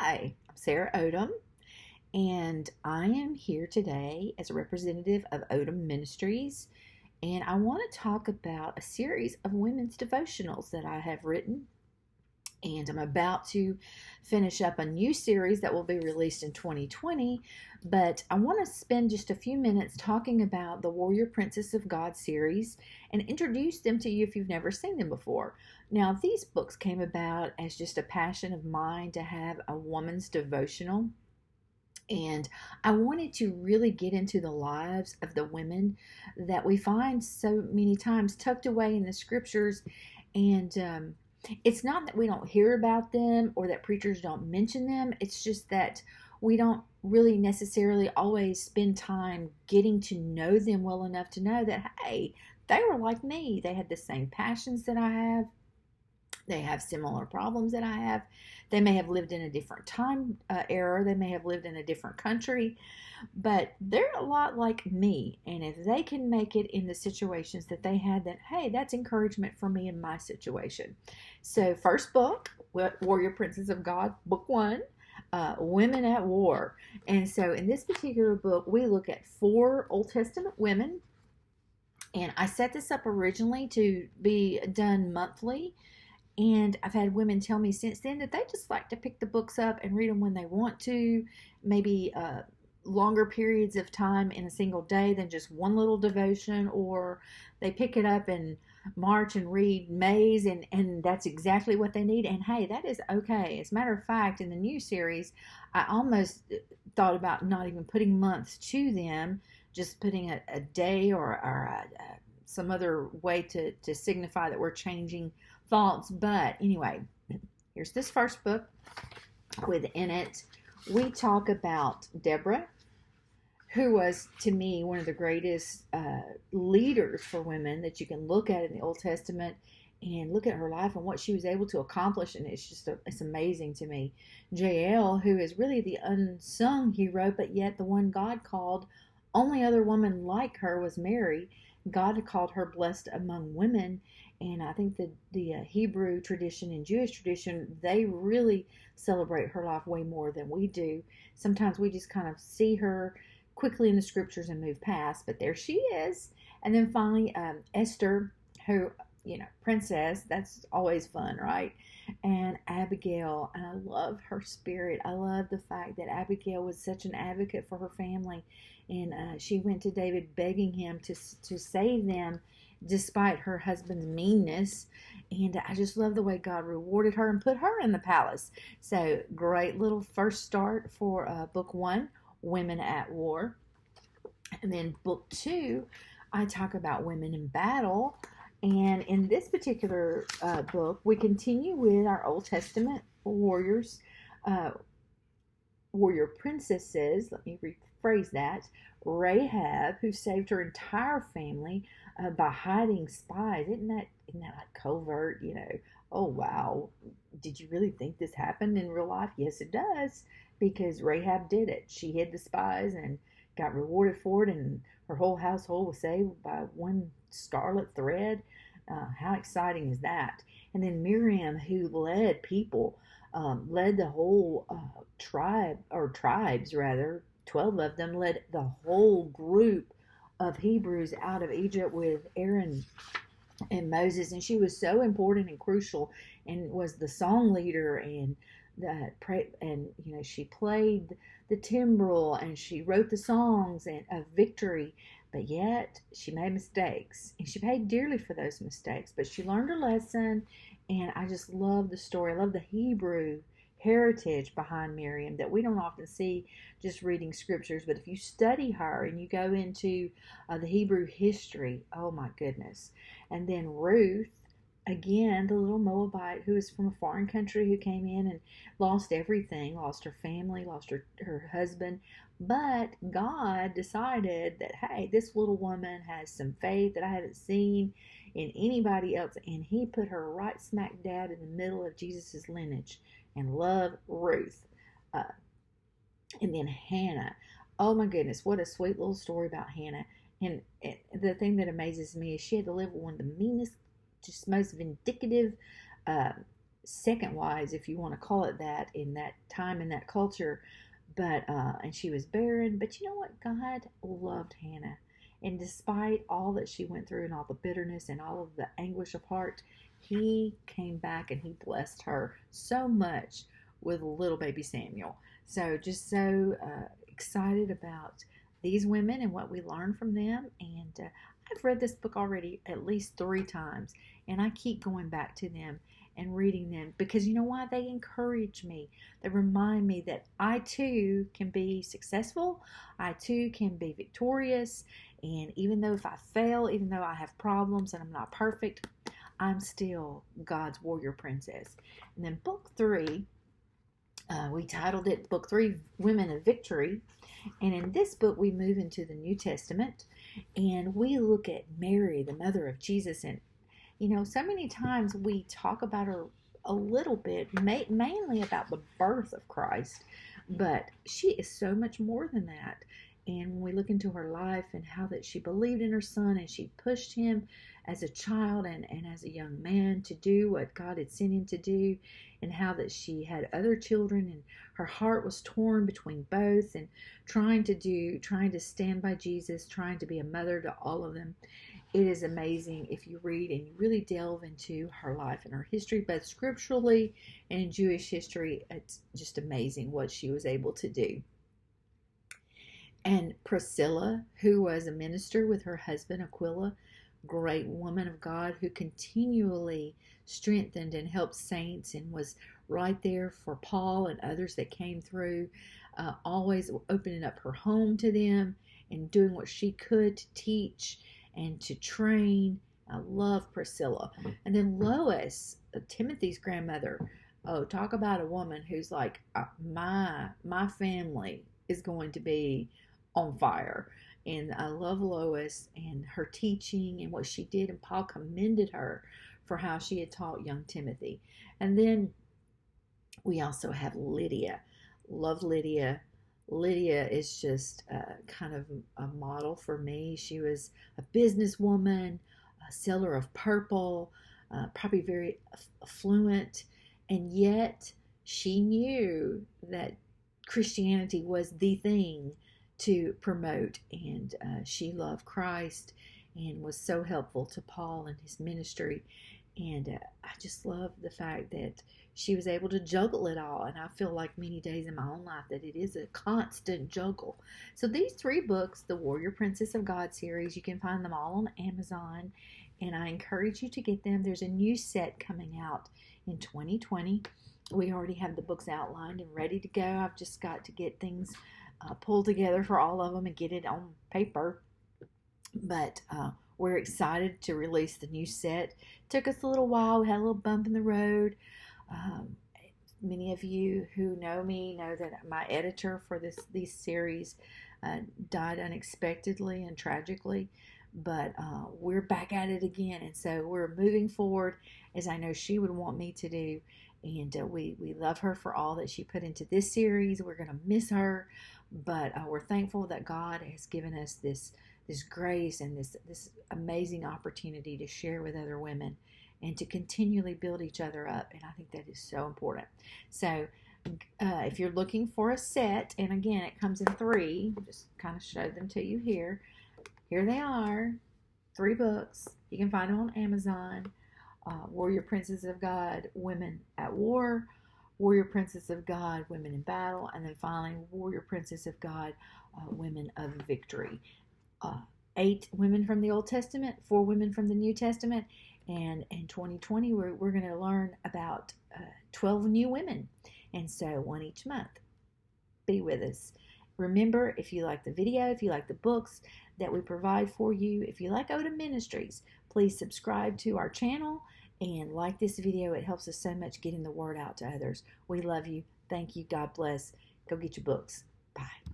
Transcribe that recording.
Hi, I'm Sarah Odom, and I am here today as a representative of Odom Ministries. And I want to talk about a series of women's devotionals that I have written. And I'm about to finish up a new series that will be released in 2020. But I want to spend just a few minutes talking about the Warrior Princess of God series and introduce them to you if you've never seen them before. Now, these books came about as just a passion of mine to have a woman's devotional. And I wanted to really get into the lives of the women that we find so many times tucked away in the scriptures. And it's not that we don't hear about them or that preachers don't mention them. It's just that we don't really necessarily always spend time getting to know them well enough to know that, hey, they were like me. They had the same passions that I have. They have similar problems that I have. They may have lived in a different time era. They may have lived in a different country, but they're a lot like me. And if they can make it in the situations that they had, then hey, that's encouragement for me in my situation. So, first book, Warrior Princess of God, book one. Women at War. And so, in this particular book, we look at 4 Old Testament women. And I set this up originally to be done monthly, and I've had women tell me since then that they just like to pick the books up and read them when they want to, maybe longer periods of time in a single day than just one little devotion, or they pick it up in March and read May's, and that's exactly what they need. And hey, that is okay. As a matter of fact, in the new series, I almost thought about not even putting months to them, just putting a day or some other way to signify that we're changing thoughts. But anyway, here's this first book. Within it, we talk about Deborah, who was to me one of the greatest leaders for women that you can look at in the Old Testament, and look at her life and what she was able to accomplish, and it's amazing to me. Jael, who is really the unsung hero, but yet the one God called. Only other woman like her was Mary. God called her blessed among women. And I think the Hebrew tradition and Jewish tradition, they really celebrate her life way more than we do. Sometimes we just kind of see her quickly in the scriptures and move past, but there she is. And then finally, Esther, who, princess, that's always fun, right? And Abigail, and I love her spirit. I love the fact that Abigail was such an advocate for her family, and she went to David begging him to save them despite her husband's meanness. And I just love the way God rewarded her and put her in the palace. So, great little first start for book one, Women at War. And then book two, I talk about women in battle. And in this particular book, we continue with our Old Testament warriors, warrior princesses. Let me rephrase that. Rahab, who saved her entire family by hiding spies. Isn't that like covert? Oh wow, did you really think this happened in real life? Yes, it does, because Rahab did it. She hid the spies and got rewarded for it, and her whole household was saved by one scarlet thread. How exciting is that? And then Miriam, who led people, led the whole tribes rather, 12 of them, led the whole group of Hebrews out of Egypt with Aaron and Moses, and she was so important and crucial, and was the song leader, and she played the timbrel, and she wrote the songs and of victory. But yet she made mistakes, and she paid dearly for those mistakes, but she learned her lesson. And I just love the story. I love the Hebrew heritage behind Miriam that we don't often see just reading scriptures. But if you study her and you go into the Hebrew history, oh my goodness. And then Ruth, again, the little Moabite who is from a foreign country, who came in and lost everything, lost her family, lost her husband. But God decided that, hey, this little woman has some faith that I haven't seen in anybody else. And he put her right smack dab in the middle of Jesus's lineage, and love Ruth. Uh, and then Hannah. Oh my goodness, what a sweet little story about Hannah. And the thing that amazes me is she had to live with one of the meanest, just most vindictive, uh, second wives, if you want to call it that, in that time, in that culture. But and she was barren. But you know what? God loved Hannah, and despite all that she went through and all the bitterness and all of the anguish of heart, He came back and He blessed her so much with little baby Samuel. So just so excited about these women and what we learn from them. And I've read this book already at least 3 times, and I keep going back to them and reading them because you know why? They encourage me. They remind me that I too can be successful. I too can be victorious. And even though if I fail, even though I have problems and I'm not perfect, I'm still God's warrior princess. And then book 3, we titled it Book 3, Women of Victory. And in this book, we move into the New Testament and we look at Mary, the mother of Jesus. And, you know, so many times we talk about her a little bit, mainly about the birth of Christ, but she is so much more than that. And when we look into her life and how that she believed in her son and she pushed him as a child and as a young man to do what God had sent him to do, and how that she had other children and her heart was torn between both and trying to stand by Jesus, trying to be a mother to all of them. It is amazing if you read and you really delve into her life and her history, both scripturally and in Jewish history. It's just amazing what she was able to do. And Priscilla, who was a minister with her husband Aquila, great woman of God who continually strengthened and helped saints and was right there for Paul and others that came through, always opening up her home to them and doing what she could to teach and to train. I love Priscilla. And then Lois, Timothy's grandmother. Oh, talk about a woman who's like, my family is going to be on fire. And I love Lois and her teaching and what she did. And Paul commended her for how she had taught young Timothy. And then we also have Lydia. Love Lydia. Lydia is just kind of a model for me. She was a businesswoman, a seller of purple, probably very affluent, and yet she knew that Christianity was the thing to promote, and she loved Christ and was so helpful to Paul and his ministry. And I just love the fact that she was able to juggle it all. And I feel like many days in my own life that it is a constant juggle. So these 3 books, the Warrior Princess of God series, you can find them all on Amazon. And I encourage you to get them. There's a new set coming out in 2020. We already have the books outlined and ready to go. I've just got to get things pulled together for all of them and get it on paper. But we're excited to release the new set. Took us a little while. We had a little bump in the road. Many of you who know me know that my editor for these series died unexpectedly and tragically. But we're back at it again. And so we're moving forward as I know she would want me to do. And we love her for all that she put into this series. We're going to miss her. But we're thankful that God has given us this grace and this amazing opportunity to share with other women and to continually build each other up. And I think that is so important. So if you're looking for a set, and again, it comes in 3, just kind of show them to you here. Here they are, 3 books. You can find them on Amazon. Warrior Princess of God, Women at War. Warrior Princess of God, Women in Battle. And then finally, Warrior Princess of God, Women of Victory. 8 women from the Old Testament, 4 women from the New Testament, and in 2020 we're going to learn about 12 new women, and so 1 each month. Be with us. Remember, if you like the video, if you like the books that we provide for you, if you like Odom Ministries, please subscribe to our channel and like this video. It helps us so much getting the word out to others. We love you. Thank you. God bless. Go get your books. Bye.